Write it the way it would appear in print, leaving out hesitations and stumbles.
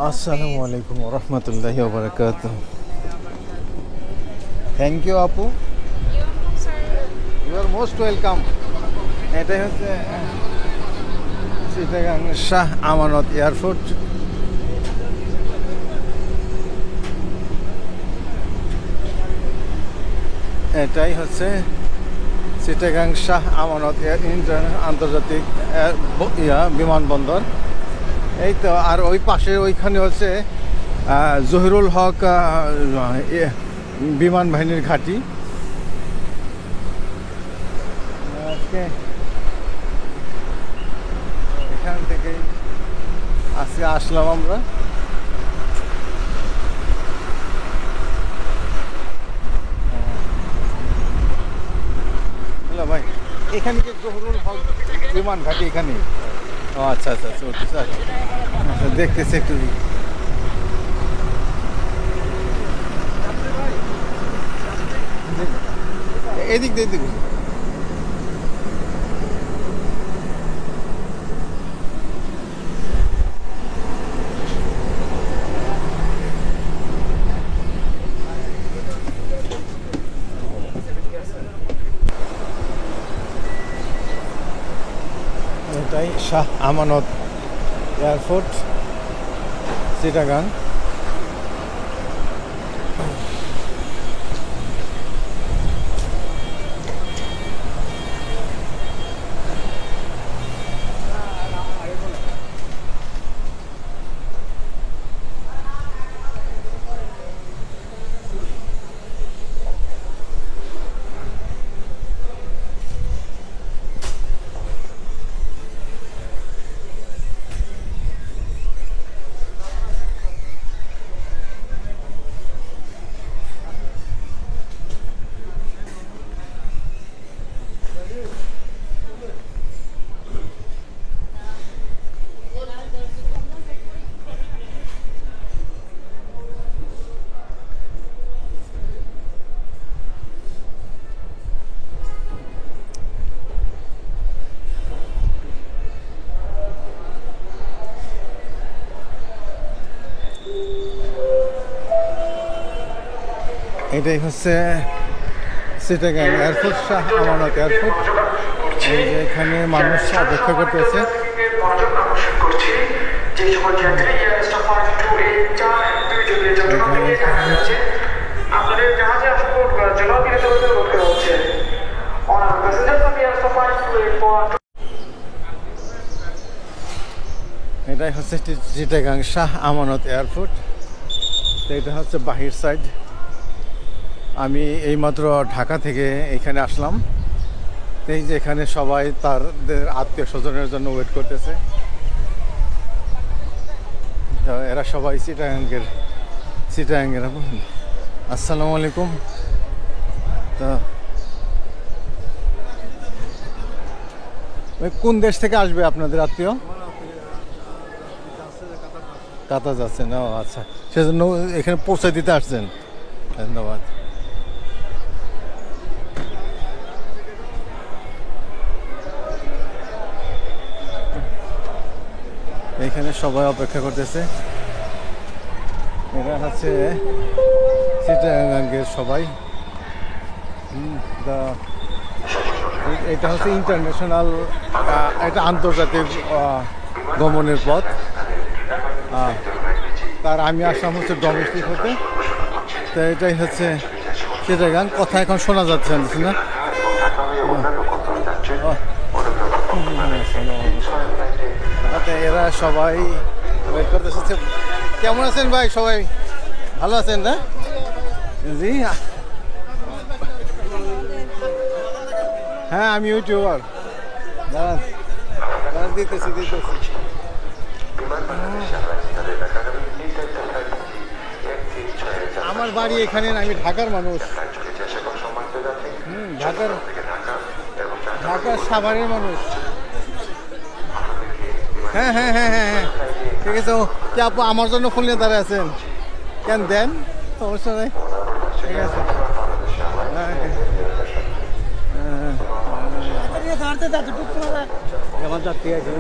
আসসালামু আলাইকুম ওয়া রাহমাতুল্লাহি ওয়া বারাকাতুহু। থ্যাংক ইউ আপু, ইউ আর মোস্ট ওয়েলকাম। এটাই হচ্ছে চিটাগাং শাহ আমানত এয়ারপোর্ট। এটাই হচ্ছে চিটাগাং শাহ আমানত আন্তর্জাতিক বিমানবন্দর। এই তো, আর ওই পাশে ওইখানে হচ্ছে জহিরুল হক বিমান বাহিনীর ঘাঁটি। এখান থেকেই আজকে আসলাম আমরা। হ্যালো ভাই, এখানে কি জহিরুল হক বিমান ঘাঁটি এখানে? ও আচ্ছা আচ্ছা, চলতেছে। আচ্ছা, দেখতেছি একটু। এদিক দিয়ে এদিক। এটাই শাহ আমানত এয়ারপোর্ট চিটাগাং। এটাই হচ্ছে চিটাগাং এয়ারপোর্ট, শাহ আমানত এয়ারপোর্ট। এই যে এখানে মানুষ অপেক্ষা করতেছে। এটাই হচ্ছে চিটাগাং শাহ আমানত এয়ারপোর্ট। তো এটা হচ্ছে বাহির সাইড। আমি এইমাত্র ঢাকা থেকে এখানে আসলাম। এই যে এখানে সবাই তাদের আত্মীয় স্বজনের জন্য ওয়েট করতেছে। এরা সবাই চিটাগাংয়ের। আসসালামু আলাইকুম। তো কোন দেশ থেকে আসবে আপনাদের আত্মীয়? কাতার যাচ্ছেন? ও আচ্ছা, সেজন্য এখানে পৌঁছে দিতে আসছেন। ধন্যবাদ। এখানে সবাই অপেক্ষা করতেছে। এরা হচ্ছে চিটাগাংয়ের সবাই। এটা হচ্ছে ইন্টারন্যাশনাল, এটা আন্তর্জাতিক গমনের পথ। তার আমি আসলাম হচ্ছে ডোমেস্টিক হতে। তো এটাই হচ্ছে চিটাগাং। কথা এখন শোনা যাচ্ছে না? এরা সবাই ওয়েট করতেছে। কেমন আছেন ভাই? সবাই ভালো আছেন না? জি, হ্যাঁ আমি ইউটিউবার। দিতেছি। আমার বাড়ি এখানে, আমি ঢাকার মানুষ। ঢাকার সাভারের মানুষ। হ্যাঁ, ঠিক আছে। কি আপু আমার জন্য ফোন নিয়ে দাঁড়ায় আছেন? কেন দেন, সমস্যা নেই। ঠিক আছে। আমার যাত্রী আছে।